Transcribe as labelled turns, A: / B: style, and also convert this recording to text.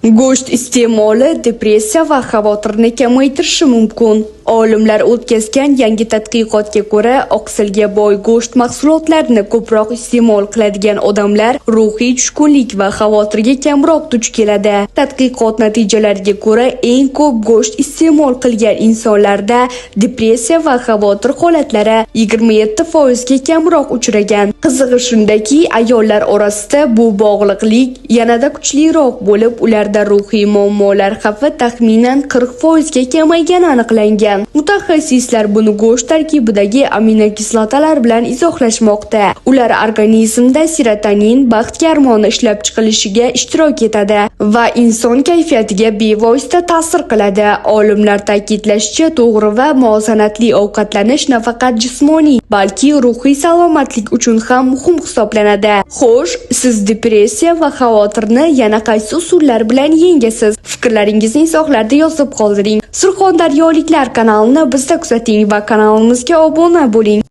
A: Go'sht iste'moli depressiya va xavotirni kamaytirishi mumkin. Olimlar o'tkazgan yangi tadqiqotga ko'ra, oqsilga boy go'sht mahsulotlarini ko'proq iste'mol qiladigan odamlar ruhiy tushkunlik va xavotirga kamroq duch keladi. Tadqiqot natijalariga ko'ra, eng ko'p go'sht iste'mol qilgan insonlarda depressiya va xavotir holatlari 27% ga kamroq uchragan. Qizig'i shundaki, ayollar orasida bu bog'liqlik yanada kuchliroq bo'lib, ularda ruhiy muammolar xavfi taxminan 40% ga kamaygani aniqlangan. Mutaxassislar buni go'sht tarkibidagi aminokislotalar bilan izohlashmoqda. Ular organizmda serotonin baxt gormoni ishlab chiqilishiga ishtirok etadi va inson kayfiyatiga bevosita ta'sir qiladi. Olimlar ta'kidlashicha, to'g'ri va muvozanatli ovqatlanish nafaqat jismoniy, balki ruhiy salomatlik uchun ham muhim hisoblanadi. Xo'sh, siz depressiya va xavotirni yana qaysi usullar bilan yengasiz? Fikrlaringizni izohlarda yozib qoldiring. Surxondaryoliklar kanalini bizda kuzating va kanalimizga obuna bo'ling.